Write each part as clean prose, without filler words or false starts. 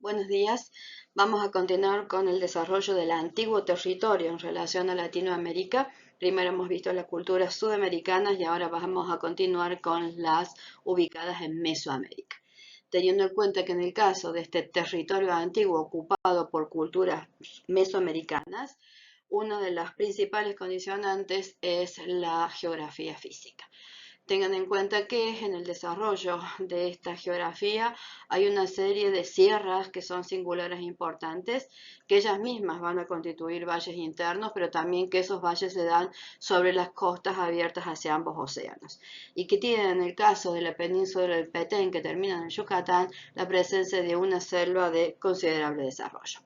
Buenos días. Vamos a continuar con el desarrollo del antiguo territorio en relación a Latinoamérica. Primero hemos visto las culturas sudamericanas y ahora vamos a continuar con las ubicadas en Mesoamérica. Teniendo en cuenta que en el caso de este territorio antiguo ocupado por culturas mesoamericanas, una de las principales condicionantes es la geografía física. Tengan en cuenta que en el desarrollo de esta geografía hay una serie de sierras que son singulares e importantes, que ellas mismas van a constituir valles internos, pero también que esos valles se dan sobre las costas abiertas hacia ambos océanos, y que tienen en el caso de la península del Petén, que termina en Yucatán, la presencia de una selva de considerable desarrollo.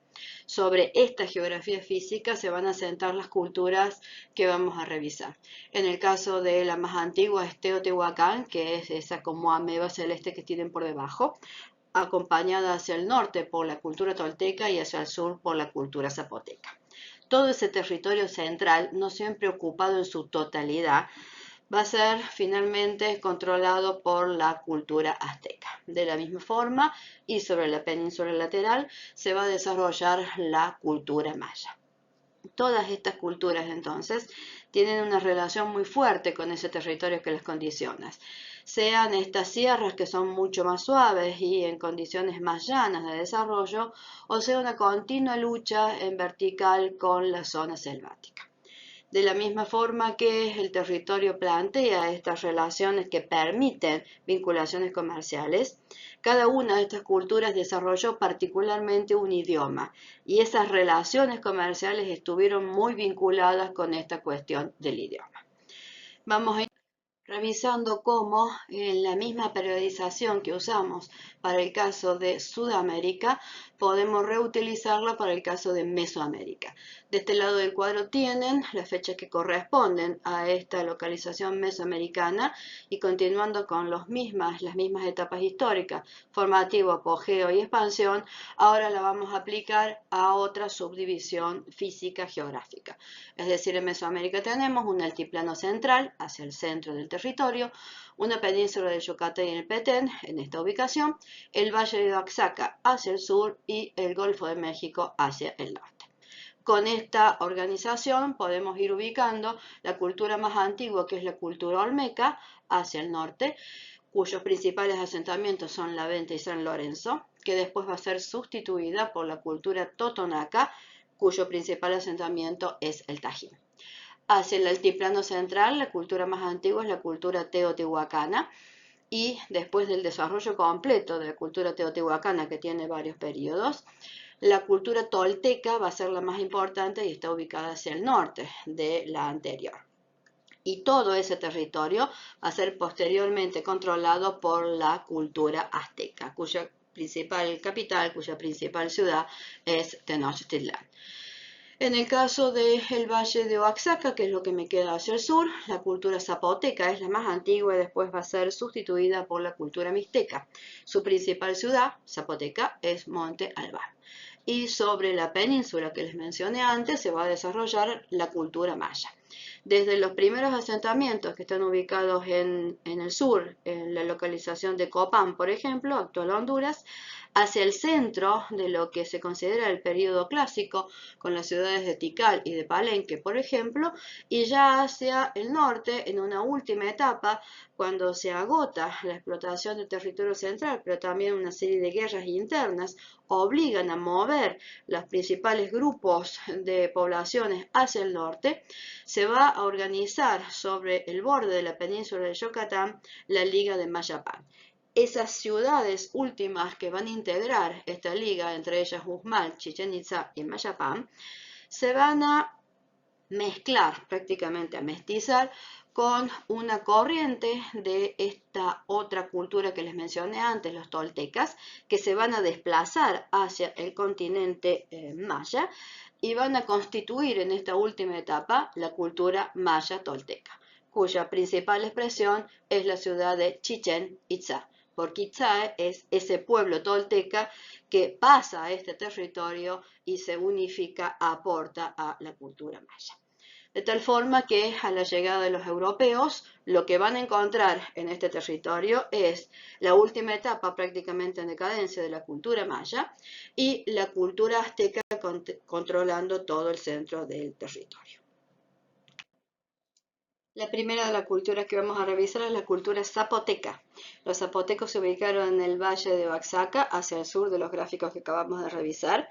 Sobre esta geografía física se van a sentar las culturas que vamos a revisar. En el caso de la más antigua es Teotihuacán, que es esa como ameba celeste que tienen por debajo, acompañada hacia el norte por la cultura tolteca y hacia el sur por la cultura zapoteca. Todo ese territorio central, no siempre ocupado en su totalidad, va a ser finalmente controlado por la cultura azteca. De la misma forma, y sobre la península lateral se va a desarrollar la cultura maya. Todas estas culturas entonces tienen una relación muy fuerte con ese territorio que les condiciona. Sean estas sierras que son mucho más suaves y en condiciones más llanas de desarrollo, o sea una continua lucha en vertical con la zona selvática. De la misma forma que el territorio plantea estas relaciones que permiten vinculaciones comerciales, cada una de estas culturas desarrolló particularmente un idioma y esas relaciones comerciales estuvieron muy vinculadas con esta cuestión del idioma. Vamos a ir revisando cómo en la misma periodización que usamos para el caso de Sudamérica, podemos reutilizarla para el caso de Mesoamérica. De este lado del cuadro tienen las fechas que corresponden a esta localización mesoamericana y continuando con las mismas etapas históricas, formativo, apogeo y expansión, ahora la vamos a aplicar a otra subdivisión física geográfica. Es decir, en Mesoamérica tenemos un altiplano central hacia el centro del territorio, una península de Yucatán y el Petén en esta ubicación, el Valle de Oaxaca hacia el sur y el Golfo de México hacia el norte. Con esta organización podemos ir ubicando la cultura más antigua, que es la cultura olmeca, hacia el norte, cuyos principales asentamientos son La Venta y San Lorenzo, que después va a ser sustituida por la cultura totonaca, cuyo principal asentamiento es el Tajín. Hacia el altiplano central, la cultura más antigua es la cultura teotihuacana, y después del desarrollo completo de la cultura teotihuacana, que tiene varios periodos, la cultura tolteca va a ser la más importante y está ubicada hacia el norte de la anterior. Y todo ese territorio va a ser posteriormente controlado por la cultura azteca, cuya principal capital, cuya principal ciudad es Tenochtitlán. En el caso del Valle de Oaxaca, que es lo que me queda hacia el sur, la cultura zapoteca es la más antigua y después va a ser sustituida por la cultura mixteca. Su principal ciudad, Zapoteca, es Monte Albán. Y sobre la península que les mencioné antes se va a desarrollar la cultura maya. Desde los primeros asentamientos que están ubicados en el sur, en la localización de Copán, por ejemplo, actual Honduras, hacia el centro de lo que se considera el período clásico, con las ciudades de Tikal y de Palenque, por ejemplo, y ya hacia el norte, en una última etapa, cuando se agota la explotación del territorio central, pero también una serie de guerras internas obligan a mover los principales grupos de poblaciones hacia el norte, se va a organizar sobre el borde de la península de Yucatán la Liga de Mayapán. Esas ciudades últimas que van a integrar esta liga, entre ellas Uxmal, Chichén Itzá y Mayapán, se van a mezclar, prácticamente a mestizar, con una corriente de esta otra cultura que les mencioné antes, los toltecas, que se van a desplazar hacia el continente maya y van a constituir en esta última etapa la cultura maya tolteca, cuya principal expresión es la ciudad de Chichén Itzá, porque Itzá es ese pueblo tolteca que pasa a este territorio y se unifica, aporta a la cultura maya. De tal forma que a la llegada de los europeos, lo que van a encontrar en este territorio es la última etapa prácticamente en decadencia de la cultura maya y la cultura azteca controlando todo el centro del territorio. La primera de las culturas que vamos a revisar es la cultura zapoteca. Los zapotecos se ubicaron en el valle de Oaxaca, hacia el sur de los gráficos que acabamos de revisar,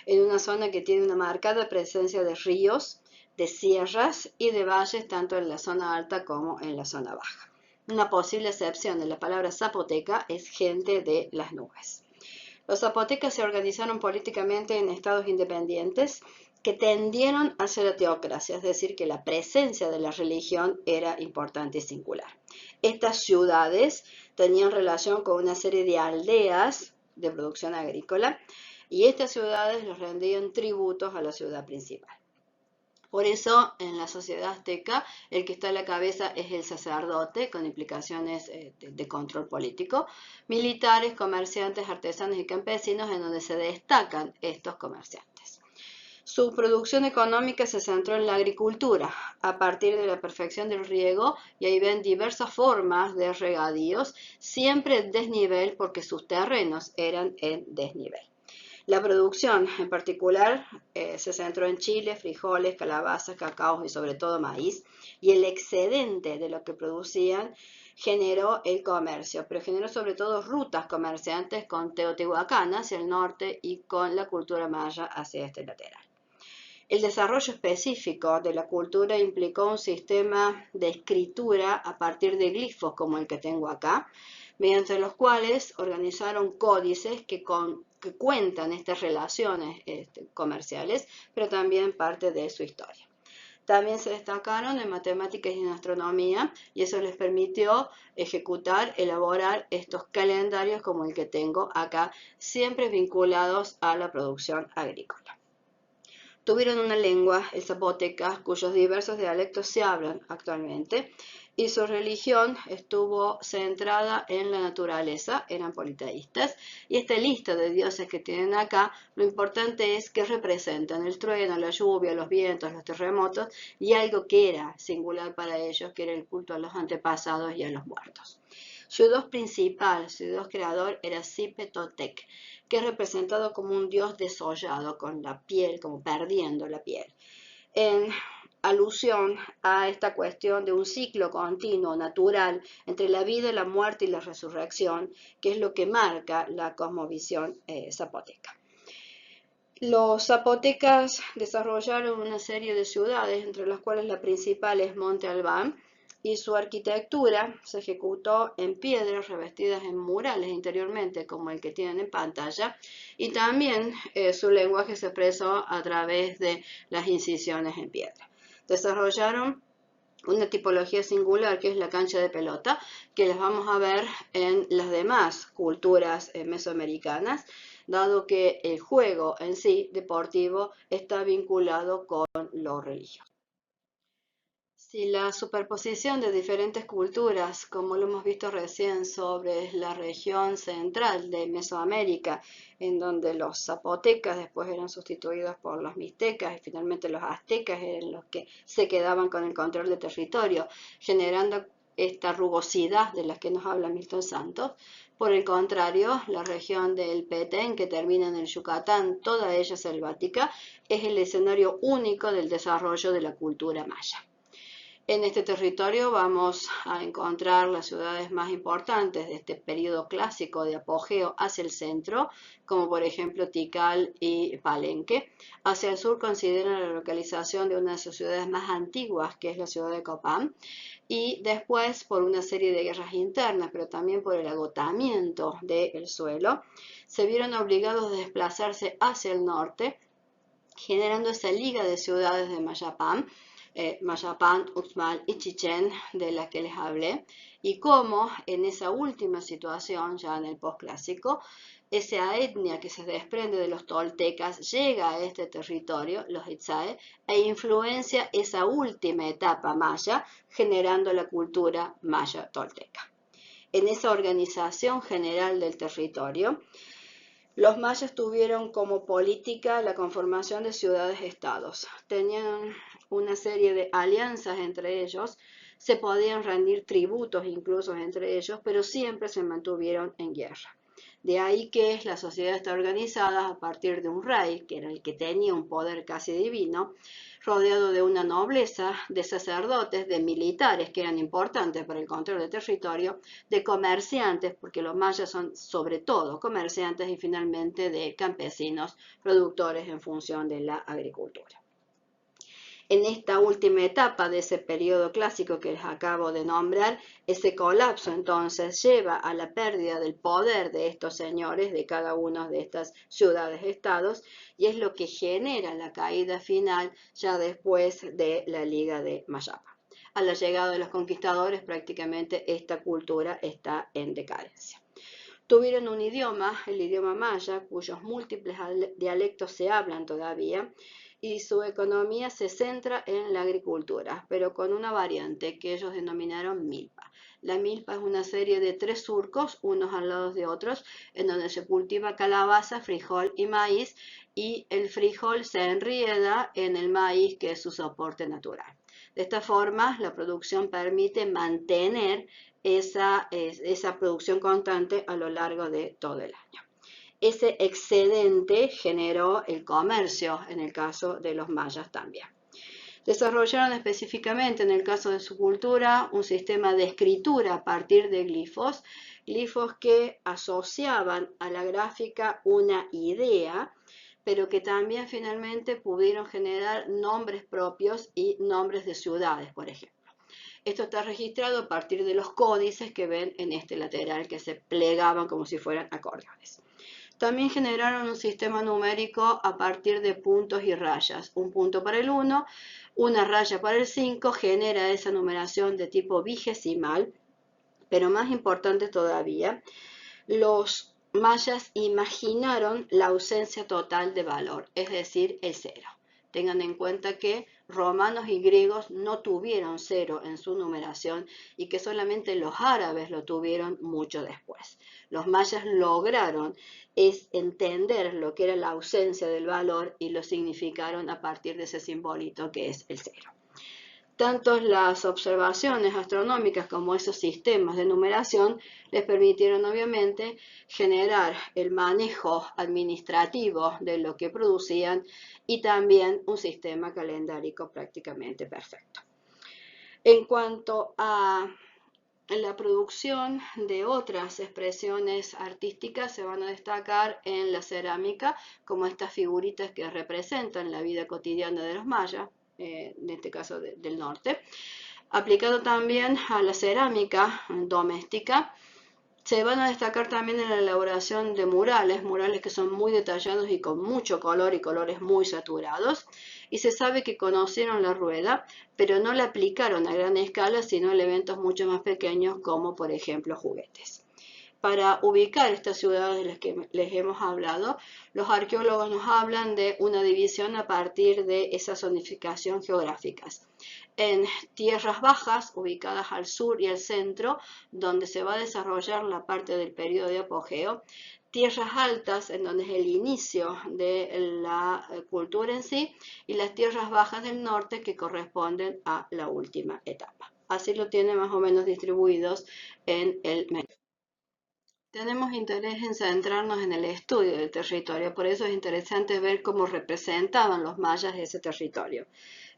en una zona que tiene una marcada presencia de ríos, de sierras y de valles tanto en la zona alta como en la zona baja. Una posible excepción de la palabra zapoteca es gente de las nubes. Los zapotecas se organizaron políticamente en estados independientes que tendieron hacia la teocracia, es decir, que la presencia de la religión era importante y singular. Estas ciudades tenían relación con una serie de aldeas de producción agrícola y estas ciudades les rendían tributos a la ciudad principal. Por eso, en la sociedad azteca, el que está a la cabeza es el sacerdote, con implicaciones de control político, militares, comerciantes, artesanos y campesinos, en donde se destacan estos comerciantes. Su producción económica se centró en la agricultura, a partir de la perfección del riego, y ahí ven diversas formas de regadíos, siempre en desnivel porque sus terrenos eran en desnivel. La producción en particular se centró en chile, frijoles, calabazas, cacaos y sobre todo maíz, y el excedente de lo que producían generó el comercio, pero generó sobre todo rutas comerciantes con Teotihuacán hacia el norte y con la cultura maya hacia este lateral. El desarrollo específico de la cultura implicó un sistema de escritura a partir de glifos como el que tengo acá, mediante los cuales organizaron códices que cuentan estas relaciones comerciales, pero también parte de su historia. También se destacaron en matemáticas y en astronomía, y eso les permitió elaborar estos calendarios como el que tengo acá, siempre vinculados a la producción agrícola. Tuvieron una lengua, el zapoteca, cuyos diversos dialectos se hablan actualmente, y su religión estuvo centrada en la naturaleza, eran politeístas, y esta lista de dioses que tienen acá, lo importante es que representan el trueno, la lluvia, los vientos, los terremotos, y algo que era singular para ellos, que era el culto a los antepasados y a los muertos. Su dios principal, su dios creador, era Zipetotec, que es representado como un dios desollado, con la piel, como perdiendo la piel, en alusión a esta cuestión de un ciclo continuo, natural, entre la vida, la muerte y la resurrección, que es lo que marca la cosmovisión zapoteca. Los zapotecas desarrollaron una serie de ciudades, entre las cuales la principal es Monte Albán, y su arquitectura se ejecutó en piedras revestidas en murales interiormente, como el que tienen en pantalla, y también su lenguaje se expresó a través de las incisiones en piedra. Desarrollaron una tipología singular que es la cancha de pelota, que las vamos a ver en las demás culturas mesoamericanas, dado que el juego en sí deportivo está vinculado con lo religioso. Si la superposición de diferentes culturas, como lo hemos visto recién sobre la región central de Mesoamérica, en donde los zapotecas después eran sustituidos por los mixtecas y finalmente los aztecas eran los que se quedaban con el control del territorio, generando esta rugosidad de la que nos habla Milton Santos. Por el contrario, la región del Petén, que termina en el Yucatán, toda ella selvática, es el escenario único del desarrollo de la cultura maya. En este territorio vamos a encontrar las ciudades más importantes de este periodo clásico de apogeo hacia el centro, como por ejemplo Tikal y Palenque. Hacia el sur consideran la localización de una de sus ciudades más antiguas, que es la ciudad de Copán, y después por una serie de guerras internas, pero también por el agotamiento del suelo, se vieron obligados a desplazarse hacia el norte, generando esa liga de ciudades de Mayapán, Mayapán, Uxmal y Chichén, de la que les hablé, y cómo en esa última situación, ya en el postclásico, esa etnia que se desprende de los toltecas llega a este territorio, los Itzae, e influencia esa última etapa maya, generando la cultura maya tolteca. En esa organización general del territorio, Los mayas tuvieron como política la conformación de ciudades-estados. Tenían una serie de alianzas entre ellos, se podían rendir tributos incluso entre ellos, pero siempre se mantuvieron en guerra. De ahí que la sociedad está organizada a partir de un rey, que era el que tenía un poder casi divino, rodeado de una nobleza, de sacerdotes, de militares que eran importantes para el control del territorio, de comerciantes, porque los mayas son sobre todo comerciantes, y finalmente de campesinos, productores en función de la agricultura. En esta última etapa de ese periodo clásico que les acabo de nombrar, ese colapso entonces lleva a la pérdida del poder de estos señores de cada una de estas ciudades-estados, y es lo que genera la caída final ya después de la Liga de Mayapa. A la llegada de los conquistadores, prácticamente esta cultura está en decadencia. Tuvieron un idioma, el idioma maya, cuyos múltiples dialectos se hablan todavía, y su economía se centra en la agricultura, pero con una variante que ellos denominaron milpa. La milpa es una serie de 3 surcos, unos al lado de otros, en donde se cultiva calabaza, frijol y maíz, y el frijol se enrieda en el maíz, que es su soporte natural. De esta forma, la producción permite mantener esa producción constante a lo largo de todo el año. Ese excedente generó el comercio en el caso de los mayas también. Desarrollaron específicamente en el caso de su cultura un sistema de escritura a partir de glifos que asociaban a la gráfica una idea, pero que también finalmente pudieron generar nombres propios y nombres de ciudades, por ejemplo. Esto está registrado a partir de los códices que ven en este lateral, que se plegaban como si fueran acordeones. También generaron un sistema numérico a partir de puntos y rayas. Un punto para el 1, una raya para el 5, genera esa numeración de tipo vigesimal, pero más importante todavía, los mayas imaginaron la ausencia total de valor, es decir, el cero. Tengan en cuenta que romanos y griegos no tuvieron cero en su numeración y que solamente los árabes lo tuvieron mucho después. Los mayas lograron entender lo que era la ausencia del valor y lo significaron a partir de ese simbolito que es el cero. Tanto las observaciones astronómicas como esos sistemas de numeración les permitieron obviamente generar el manejo administrativo de lo que producían y también un sistema calendárico prácticamente perfecto. En cuanto a la producción de otras expresiones artísticas, se van a destacar en la cerámica como estas figuritas que representan la vida cotidiana de los mayas, en este caso del norte. Aplicado también a la cerámica doméstica, se van a destacar también en la elaboración de murales que son muy detallados y con mucho color y colores muy saturados. Y se sabe que conocieron la rueda, pero no la aplicaron a gran escala, sino en eventos mucho más pequeños, como por ejemplo juguetes. Para ubicar estas ciudades de las que les hemos hablado, los arqueólogos nos hablan de una división a partir de esa zonificación geográfica. En tierras bajas, ubicadas al sur y al centro, donde se va a desarrollar la parte del periodo de apogeo. Tierras altas, en donde es el inicio de la cultura en sí, y las tierras bajas del norte, que corresponden a la última etapa. Así lo tiene más o menos distribuidos en el menú. Tenemos interés en centrarnos en el estudio del territorio, por eso es interesante ver cómo representaban los mayas ese territorio.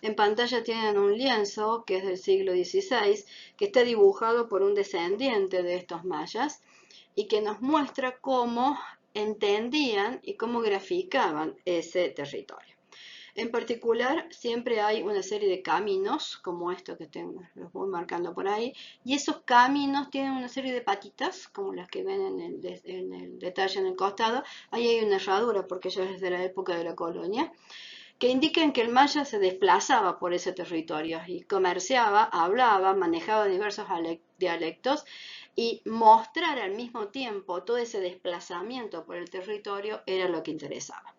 En pantalla tienen un lienzo que es del siglo XVI, que está dibujado por un descendiente de estos mayas y que nos muestra cómo entendían y cómo graficaban ese territorio. En particular, siempre hay una serie de caminos, como esto que los voy marcando por ahí, y esos caminos tienen una serie de patitas, como las que ven en el detalle en el costado. Ahí hay una herradura, porque ya es de la época de la colonia, que indican que el maya se desplazaba por ese territorio y comerciaba, hablaba, manejaba diversos dialectos, y mostrar al mismo tiempo todo ese desplazamiento por el territorio era lo que interesaba.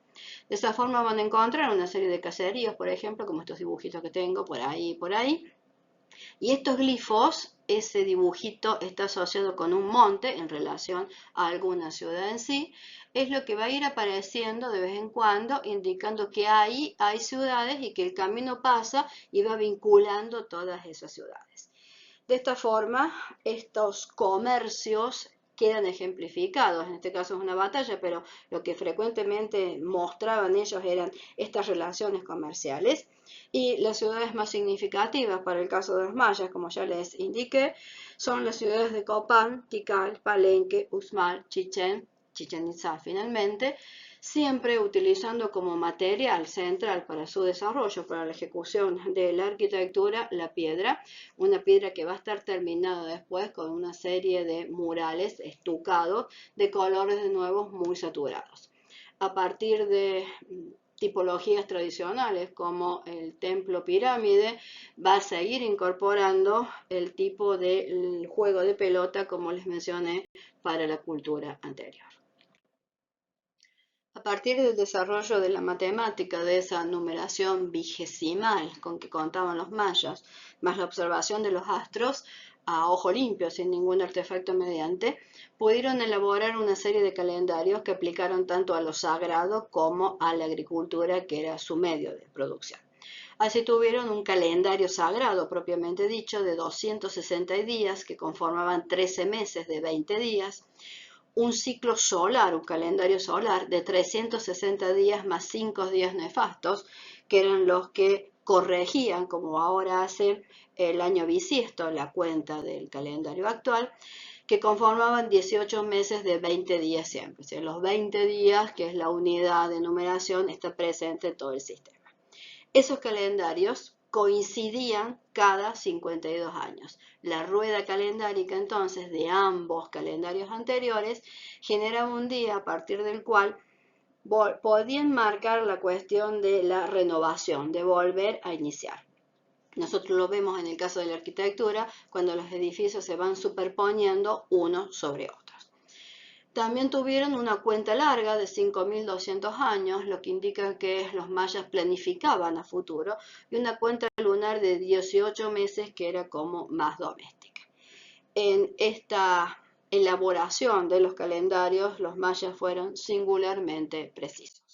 De esa forma van a encontrar una serie de caseríos, por ejemplo, como estos dibujitos que tengo por ahí y por ahí, Y estos glifos, ese dibujito está asociado con un monte en relación a alguna ciudad en sí, es lo que va a ir apareciendo de vez en cuando, indicando que ahí hay ciudades y que el camino pasa y va vinculando todas esas ciudades. De esta forma, estos comercios quedan ejemplificados. En este caso es una batalla, pero lo que frecuentemente mostraban ellos eran estas relaciones comerciales. Y las ciudades más significativas para el caso de los mayas, como ya les indiqué, son las ciudades de Copán, Tikal, Palenque, Uxmal, Chichén Itzá finalmente, siempre utilizando como material central para su desarrollo, para la ejecución de la arquitectura, la piedra, una piedra que va a estar terminada después con una serie de murales estucados de colores de nuevo muy saturados. A partir de tipologías tradicionales como el templo pirámide, va a seguir incorporando el tipo de juego de pelota, como les mencioné, para la cultura anterior. A partir del desarrollo de la matemática, de esa numeración vigesimal con que contaban los mayas, más la observación de los astros a ojo limpio, sin ningún artefacto mediante, pudieron elaborar una serie de calendarios que aplicaron tanto a lo sagrado como a la agricultura, que era su medio de producción. Así tuvieron un calendario sagrado propiamente dicho de 260 días que conformaban 13 meses de 20 días, un ciclo solar, un calendario solar de 360 días más 5 días nefastos, que eran los que corregían, como ahora hacen el año bisiesto, la cuenta del calendario actual, que conformaban 18 meses de 20 días siempre. O sea, los 20 días, que es la unidad de numeración, está presente en todo el sistema. Esos calendarios coincidían cada 52 años. La rueda calendárica entonces de ambos calendarios anteriores generaba un día a partir del cual podían marcar la cuestión de la renovación, de volver a iniciar. Nosotros lo vemos en el caso de la arquitectura, cuando los edificios se van superponiendo unos sobre otros. También tuvieron una cuenta larga de 5.200 años, lo que indica que los mayas planificaban a futuro, y una cuenta lunar de 18 meses que era como más doméstica. En esta elaboración de los calendarios, los mayas fueron singularmente precisos.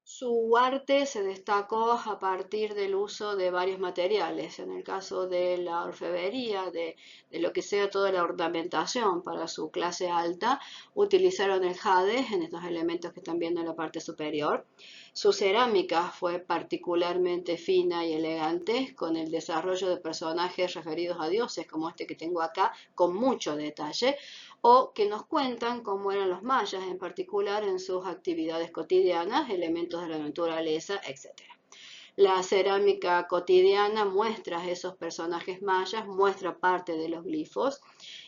Su arte se destacó a partir del uso de varios materiales. En el caso de la orfebrería, de lo que sea toda la ornamentación para su clase alta, utilizaron el jade en estos elementos que están viendo en la parte superior. Su cerámica fue particularmente fina y elegante, con el desarrollo de personajes referidos a dioses, como este que tengo acá, con mucho detalle, o que nos cuentan cómo eran los mayas, en particular en sus actividades cotidianas, elementos de la naturaleza, etc. La cerámica cotidiana muestra esos personajes mayas, muestra parte de los glifos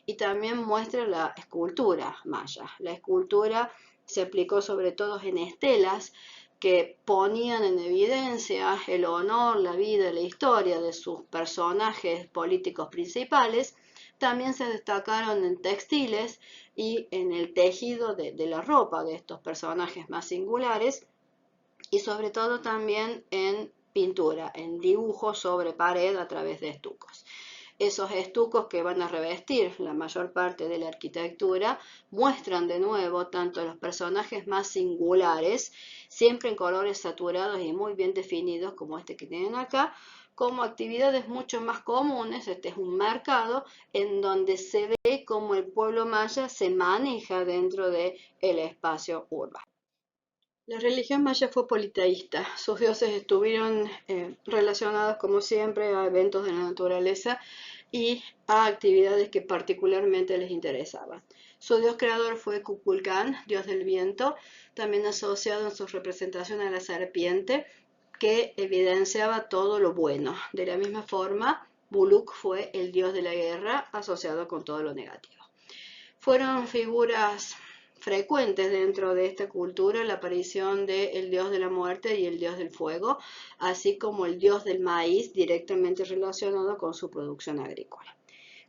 y también muestra la escultura maya. La escultura se aplicó sobre todo en estelas que ponían en evidencia el honor, la vida y la historia de sus personajes políticos principales. También se destacaron en textiles y en el tejido de la ropa de estos personajes más singulares, y sobre todo también en pintura, en dibujos sobre pared a través de estucos. Esos estucos que van a revestir la mayor parte de la arquitectura muestran de nuevo tanto los personajes más singulares, siempre en colores saturados y muy bien definidos como este que tienen acá, como actividades mucho más comunes. Este es un mercado en donde se ve cómo el pueblo maya se maneja dentro del espacio urbano. La religión maya fue politeísta. Sus dioses estuvieron relacionados, como siempre, a eventos de la naturaleza y a actividades que particularmente les interesaban. Su dios creador fue Kukulcán, dios del viento, también asociado en su representación a la serpiente, que evidenciaba todo lo bueno. De la misma forma, Buluk fue el dios de la guerra, asociado con todo lo negativo. Fueron figuras frecuentes dentro de esta cultura la aparición del dios de la muerte y el dios del fuego, así como el dios del maíz, directamente relacionado con su producción agrícola.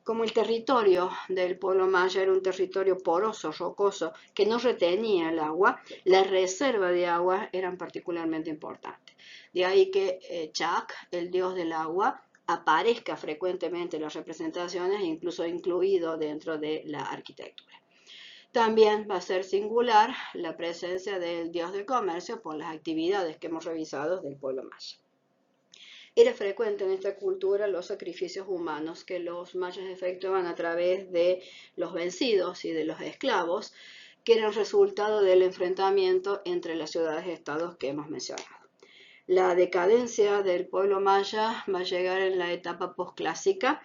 Como el territorio del pueblo maya era un territorio poroso, rocoso, que no retenía el agua, la reserva de agua eran particularmente importantes. De ahí que Chak, el dios del agua, aparezca frecuentemente en las representaciones, incluso incluido dentro de la arquitectura. También va a ser singular la presencia del dios del comercio por las actividades que hemos revisado del pueblo maya. Era frecuente en esta cultura los sacrificios humanos que los mayas efectuaban a través de los vencidos y de los esclavos, que eran resultado del enfrentamiento entre las ciudades-estados que hemos mencionado. La decadencia del pueblo maya va a llegar en la etapa posclásica,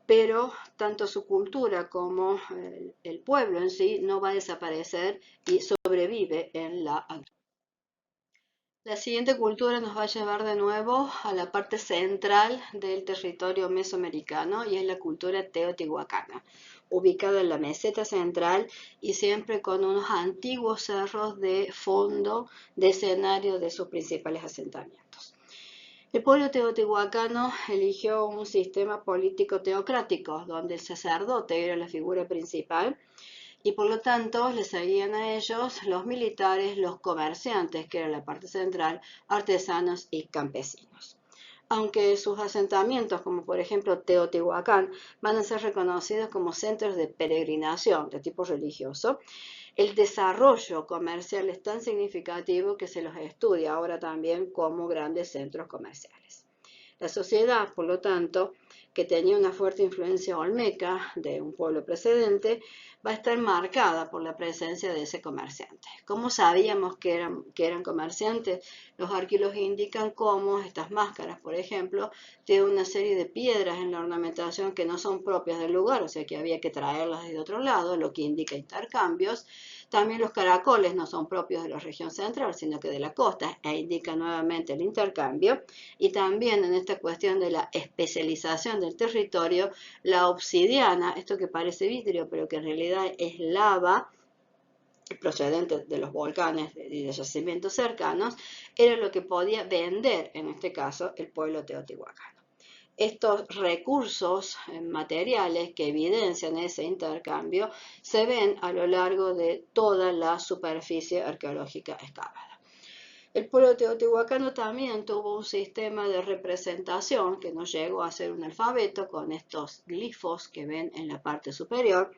pero tanto su cultura como el pueblo en sí no va a desaparecer y sobrevive en la actualidad. La siguiente cultura nos va a llevar de nuevo a la parte central del territorio mesoamericano y es la cultura teotihuacana, ubicada en la meseta central y siempre con unos antiguos cerros de fondo de escenario de sus principales asentamientos. El pueblo teotihuacano eligió un sistema político teocrático, donde el sacerdote era la figura principal y por lo tanto le seguían a ellos los militares, los comerciantes, que era la parte central, artesanos y campesinos. Aunque sus asentamientos, como por ejemplo Teotihuacán, van a ser reconocidos como centros de peregrinación de tipo religioso, el desarrollo comercial es tan significativo que se los estudia ahora también como grandes centros comerciales. La sociedad, por lo tanto, que tenía una fuerte influencia olmeca de un pueblo precedente, va a estar marcada por la presencia de ese comerciante. ¿Cómo sabíamos que eran comerciantes? Los arqueólogos indican cómo estas máscaras, por ejemplo, tienen una serie de piedras en la ornamentación que no son propias del lugar, o sea que había que traerlas de otro lado, lo que indica intercambios. También los caracoles no son propios de la región central, sino que de la costa, e indica nuevamente el intercambio. Y también en esta cuestión de la especialización del territorio, la obsidiana, esto que parece vidrio, pero que en realidad es lava, procedente de los volcanes y de yacimientos cercanos, era lo que podía vender, en este caso, el pueblo teotihuacano. Estos recursos materiales que evidencian ese intercambio se ven a lo largo de toda la superficie arqueológica excavada. El pueblo teotihuacano también tuvo un sistema de representación que no llegó a ser un alfabeto con estos glifos que ven en la parte superior.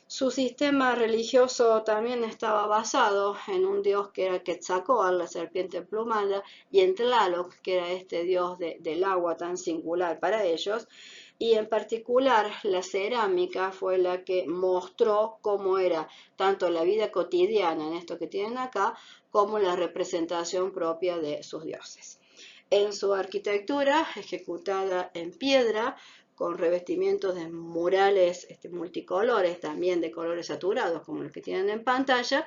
Su sistema religioso también estaba basado en un dios que era Quetzalcóatl, la serpiente emplumada, y en Tlaloc, que era este dios del agua tan singular para ellos. Y en particular la cerámica fue la que mostró cómo era tanto la vida cotidiana en esto que tienen acá, como la representación propia de sus dioses. En su arquitectura, ejecutada en piedra, con revestimientos de murales multicolores, también de colores saturados, como los que tienen en pantalla,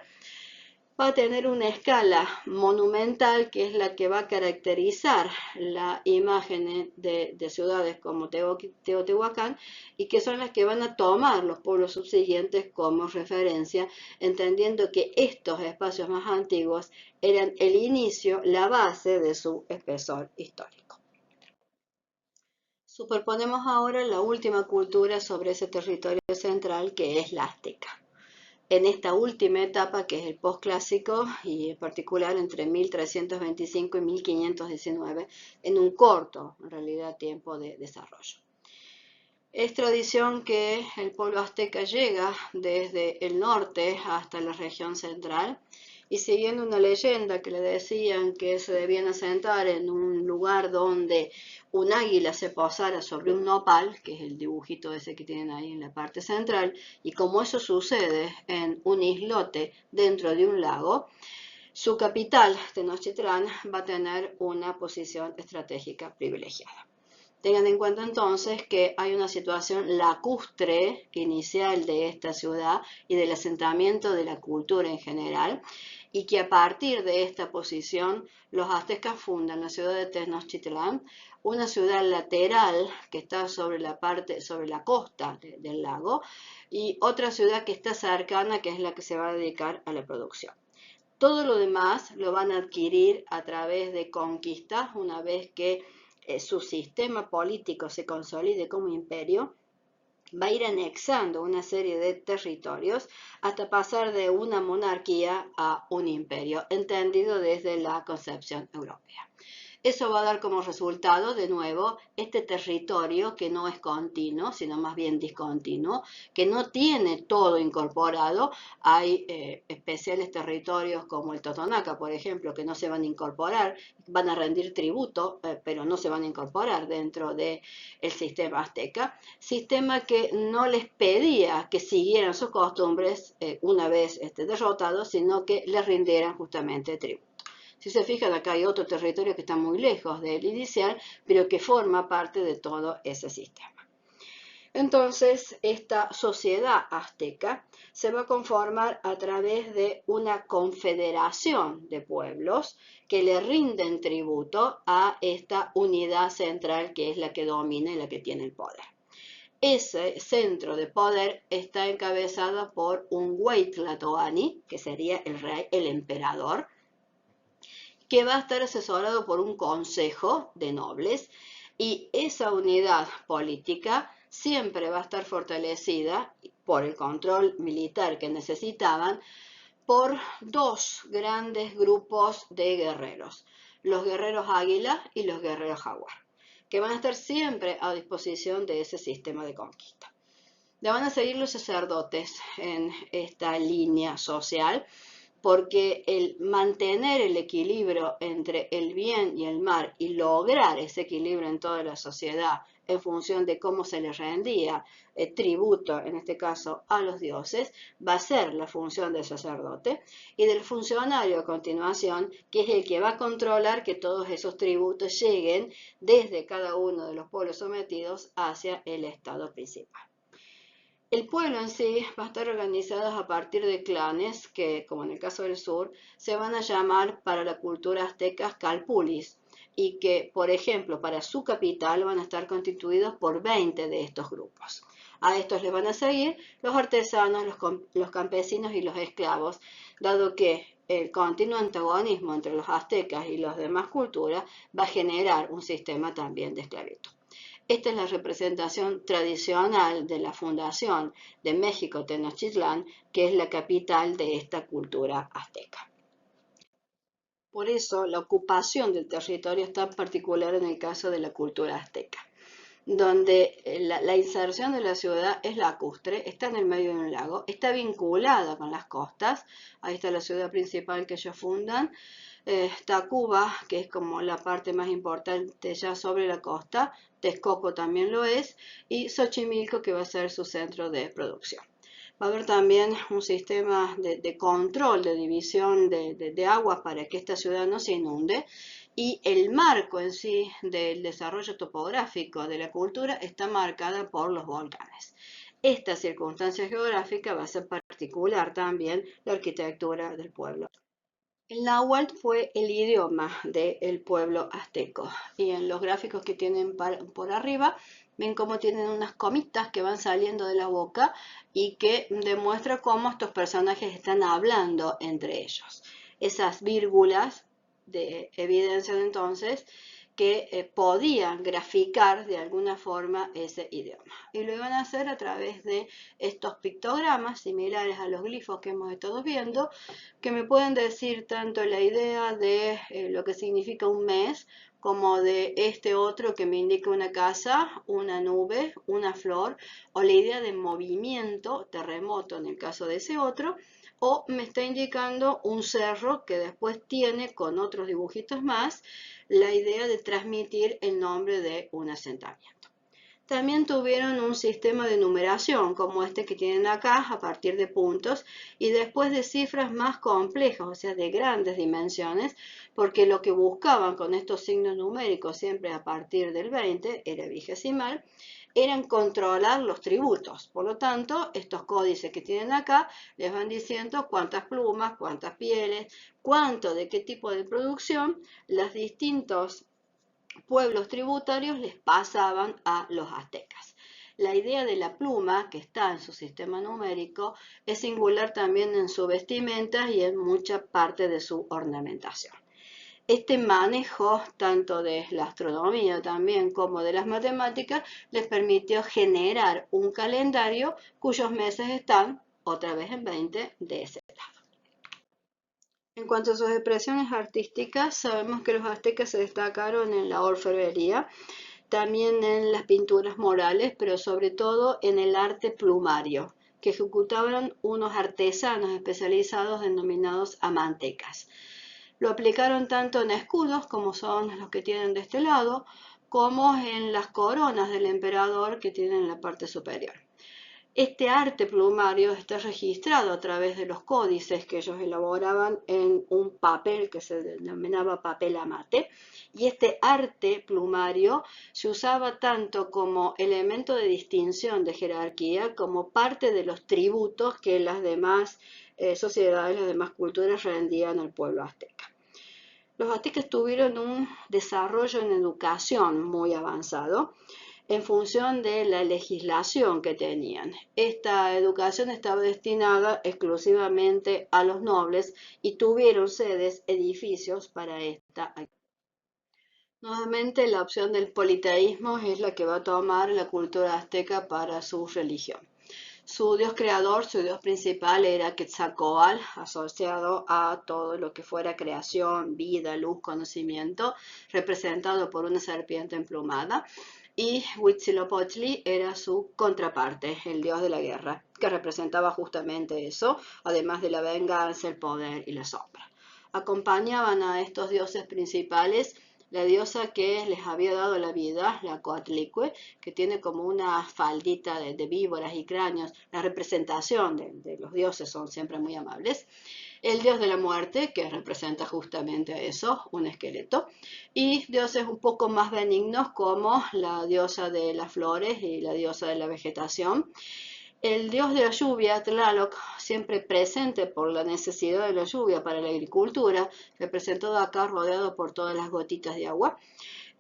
va a tener una escala monumental que es la que va a caracterizar la imagen de ciudades como Teotihuacán y que son las que van a tomar los pueblos subsiguientes como referencia, entendiendo que estos espacios más antiguos eran el inicio, la base de su espesor histórico. Superponemos ahora la última cultura sobre ese territorio central, que es la azteca. En esta última etapa, que es el posclásico, y en particular entre 1325 y 1519, en un corto, en realidad, tiempo de desarrollo. Es tradición que el pueblo azteca llega desde el norte hasta la región central, y siguiendo una leyenda que le decían que se debían asentar en un lugar donde un águila se posara sobre un nopal, que es el dibujito ese que tienen ahí en la parte central, y como eso sucede en un islote dentro de un lago, su capital, Tenochtitlán, va a tener una posición estratégica privilegiada. Tengan en cuenta entonces que hay una situación lacustre inicial de esta ciudad y del asentamiento de la cultura en general, y que a partir de esta posición los aztecas fundan la ciudad de Tenochtitlán, una ciudad lateral que está sobre la costa del lago, y otra ciudad que está cercana, que es la que se va a dedicar a la producción. Todo lo demás lo van a adquirir a través de conquistas una vez que su sistema político se consolide como imperio. Va a ir anexando una serie de territorios hasta pasar de una monarquía a un imperio, entendido desde la concepción europea. Eso va a dar como resultado, de nuevo, este territorio que no es continuo, sino más bien discontinuo, que no tiene todo incorporado. Hay especiales territorios como el Totonaca, por ejemplo, que no se van a incorporar, van a rendir tributo, pero no se van a incorporar dentro del sistema azteca. Sistema que no les pedía que siguieran sus costumbres una vez derrotados, sino que les rindieran justamente tributo. Si se fijan, acá hay otro territorio que está muy lejos del inicial, pero que forma parte de todo ese sistema. Entonces, esta sociedad azteca se va a conformar a través de una confederación de pueblos que le rinden tributo a esta unidad central que es la que domina y la que tiene el poder. Ese centro de poder está encabezado por un Huaytlatoani, que sería el rey, el emperador, que va a estar asesorado por un consejo de nobles, y esa unidad política siempre va a estar fortalecida por el control militar que necesitaban por dos grandes grupos de guerreros, los guerreros águila y los guerreros jaguar, que van a estar siempre a disposición de ese sistema de conquista. Le van a seguir los sacerdotes en esta línea social, porque el mantener el equilibrio entre el bien y el mal y lograr ese equilibrio en toda la sociedad en función de cómo se les rendía tributo, en este caso a los dioses, va a ser la función del sacerdote y del funcionario a continuación, que es el que va a controlar que todos esos tributos lleguen desde cada uno de los pueblos sometidos hacia el estado principal. El pueblo en sí va a estar organizado a partir de clanes que, como en el caso del sur, se van a llamar para la cultura azteca calpulis, y que, por ejemplo, para su capital van a estar constituidos por 20 de estos grupos. A estos les van a seguir los artesanos, los campesinos y los esclavos, dado que el continuo antagonismo entre los aztecas y las demás culturas va a generar un sistema también de esclavitud. Esta es la representación tradicional de la fundación de México Tenochtitlán, que es la capital de esta cultura azteca. Por eso la ocupación del territorio es tan particular en el caso de la cultura azteca, donde la inserción de la ciudad es lacustre, está en el medio de un lago, está vinculada con las costas. Ahí está la ciudad principal que ellos fundan. Tacuba, que es como la parte más importante ya sobre la costa, Texcoco también lo es, y Xochimilco, que va a ser su centro de producción. Va a haber también un sistema de control, de división de aguas para que esta ciudad no se inunde, y el marco en sí del desarrollo topográfico de la cultura está marcada por los volcanes. Esta circunstancia geográfica va a ser particular también la arquitectura del pueblo. El náhuatl fue el idioma del pueblo azteco, y en los gráficos que tienen por arriba ven cómo tienen unas comitas que van saliendo de la boca y que demuestra cómo estos personajes están hablando entre ellos. Esas vírgulas evidencian entonces que podían graficar de alguna forma ese idioma. Y lo iban a hacer a través de estos pictogramas similares a los glifos que hemos estado viendo, que me pueden decir tanto la idea de lo que significa un mes, como de este otro que me indica una casa, una nube, una flor, o la idea de movimiento, terremoto en el caso de ese otro, o me está indicando un cerro que después tiene con otros dibujitos más la idea de transmitir el nombre de un asentamiento. También tuvieron un sistema de numeración como este que tienen acá a partir de puntos y después de cifras más complejas, o sea, de grandes dimensiones, porque lo que buscaban con estos signos numéricos siempre a partir del 20, era vigesimal, eran controlar los tributos. Por lo tanto, estos códices que tienen acá les van diciendo cuántas plumas, cuántas pieles, cuánto de qué tipo de producción los distintos pueblos tributarios les pasaban a los aztecas. La idea de la pluma, que está en su sistema numérico, es singular también en su vestimenta y en mucha parte de su ornamentación. Este manejo, tanto de la astronomía también como de las matemáticas, les permitió generar un calendario cuyos meses están otra vez en 20 de ese lado. En cuanto a sus expresiones artísticas, sabemos que los aztecas se destacaron en la orfebrería, también en las pinturas murales, pero sobre todo en el arte plumario, que ejecutaban unos artesanos especializados denominados amantecas. Lo aplicaron tanto en escudos, como son los que tienen de este lado, como en las coronas del emperador que tienen en la parte superior. Este arte plumario está registrado a través de los códices que ellos elaboraban en un papel que se denominaba papel amate, y este arte plumario se usaba tanto como elemento de distinción de jerarquía como parte de los tributos que las demás sociedades, las demás culturas rendían al pueblo azteca. Los aztecas tuvieron un desarrollo en educación muy avanzado en función de la legislación que tenían. Esta educación estaba destinada exclusivamente a los nobles y tuvieron sedes, edificios para esta actividad. Nuevamente, la opción del politeísmo es la que va a tomar la cultura azteca para su religión. Su dios creador, su dios principal era Quetzalcóatl, asociado a todo lo que fuera creación, vida, luz, conocimiento, representado por una serpiente emplumada. Y Huitzilopochtli era su contraparte, el dios de la guerra, que representaba justamente eso, además de la venganza, el poder y la sombra. Acompañaban a estos dioses principales la diosa que les había dado la vida, la Coatlicue, que tiene como una faldita de víboras y cráneos. La representación de los dioses son siempre muy amables. El dios de la muerte, que representa justamente eso, un esqueleto. Y dioses un poco más benignos como la diosa de las flores y la diosa de la vegetación. El dios de la lluvia, Tlaloc, siempre presente por la necesidad de la lluvia para la agricultura, representado acá rodeado por todas las gotitas de agua.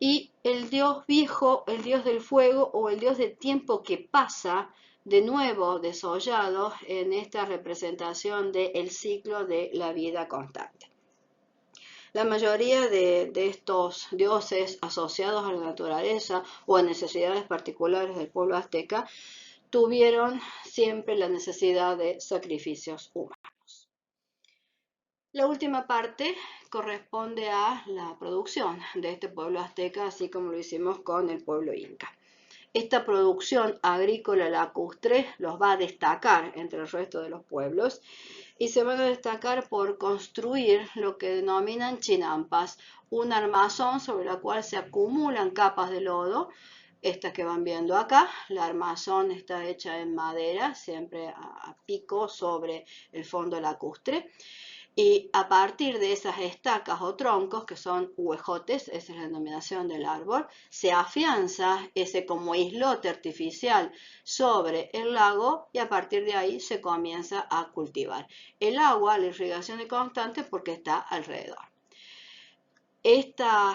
Y el dios viejo, el dios del fuego o el dios del tiempo que pasa, de nuevo desollado en esta representación del ciclo de la vida constante. La mayoría de estos dioses asociados a la naturaleza o a necesidades particulares del pueblo azteca tuvieron siempre la necesidad de sacrificios humanos. La última parte corresponde a la producción de este pueblo azteca, así como lo hicimos con el pueblo inca. Esta producción agrícola lacustre los va a destacar entre el resto de los pueblos y se van a destacar por construir lo que denominan chinampas, un armazón sobre la cual se acumulan capas de lodo. Estas que van viendo acá, la armazón está hecha en madera, siempre a pico sobre el fondo lacustre. Y a partir de esas estacas o troncos, que son huejotes, esa es la denominación del árbol, se afianza ese como islote artificial sobre el lago y a partir de ahí se comienza a cultivar. El agua, la irrigación es constante porque está alrededor. Esta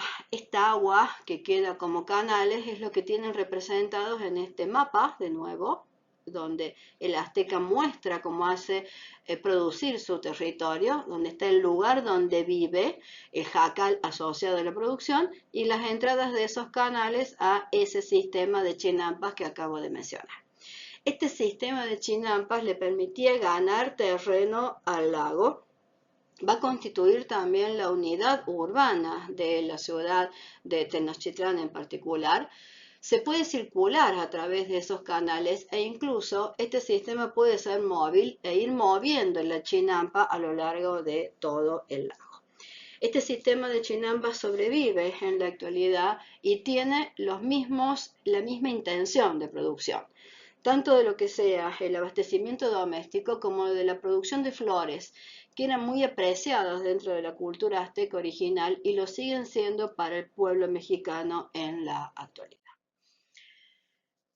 agua que queda como canales es lo que tienen representados en este mapa, de nuevo, donde el azteca muestra cómo hace producir su territorio, donde está el lugar donde vive el jacal asociado a la producción y las entradas de esos canales a ese sistema de chinampas que acabo de mencionar. Este sistema de chinampas le permitía ganar terreno al lago. Va a constituir también la unidad urbana de la ciudad de Tenochtitlán en particular. Se puede circular a través de esos canales e incluso este sistema puede ser móvil e ir moviendo la chinampa a lo largo de todo el lago. Este sistema de chinampas sobrevive en la actualidad y tiene la misma intención de producción, tanto de lo que sea el abastecimiento doméstico como de la producción de flores, que eran muy apreciados dentro de la cultura azteca original y lo siguen siendo para el pueblo mexicano en la actualidad.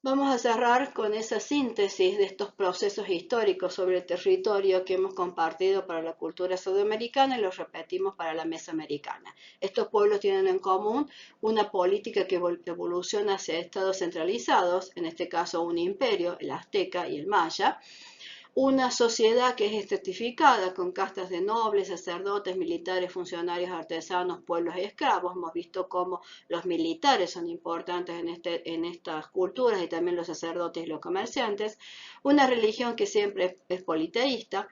Vamos a cerrar con esa síntesis de estos procesos históricos sobre el territorio que hemos compartido para la cultura sudamericana y los repetimos para la mesoamericana. Estos pueblos tienen en común una política que evoluciona hacia estados centralizados, en este caso un imperio, el azteca y el maya, una sociedad que es estratificada con castas de nobles, sacerdotes, militares, funcionarios, artesanos, pueblos y esclavos. Hemos visto cómo los militares son importantes en estas culturas y también los sacerdotes y los comerciantes. Una religión que siempre es politeísta.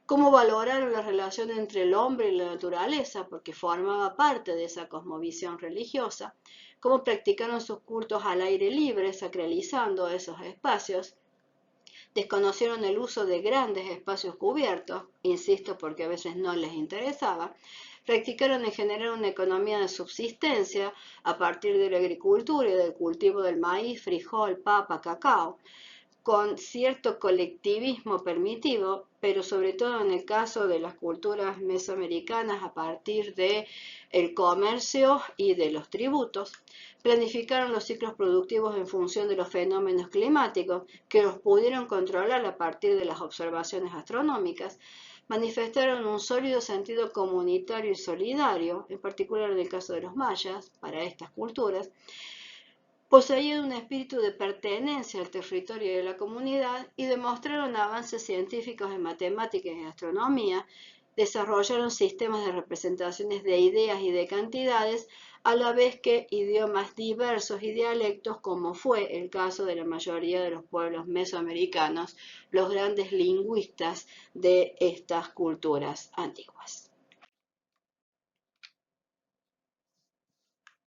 cómo valoraron la relación entre el hombre y la naturaleza, porque formaba parte de esa cosmovisión religiosa, cómo practicaron sus cultos al aire libre, sacralizando esos espacios, desconocieron el uso de grandes espacios cubiertos, insisto porque a veces no les interesaba, practicaron en general una economía de subsistencia a partir de la agricultura y del cultivo del maíz, frijol, papa, cacao, con cierto colectivismo permitivo, pero sobre todo en el caso de las culturas mesoamericanas a partir de el comercio y de los tributos, planificaron los ciclos productivos en función de los fenómenos climáticos, que los pudieron controlar a partir de las observaciones astronómicas, manifestaron un sólido sentido comunitario y solidario, en particular en el caso de los mayas, para estas culturas, poseían un espíritu de pertenencia al territorio de la comunidad y demostraron avances científicos en matemáticas y astronomía, desarrollaron sistemas de representaciones de ideas y de cantidades, a la vez que idiomas diversos y dialectos, como fue el caso de la mayoría de los pueblos mesoamericanos, los grandes lingüistas de estas culturas antiguas.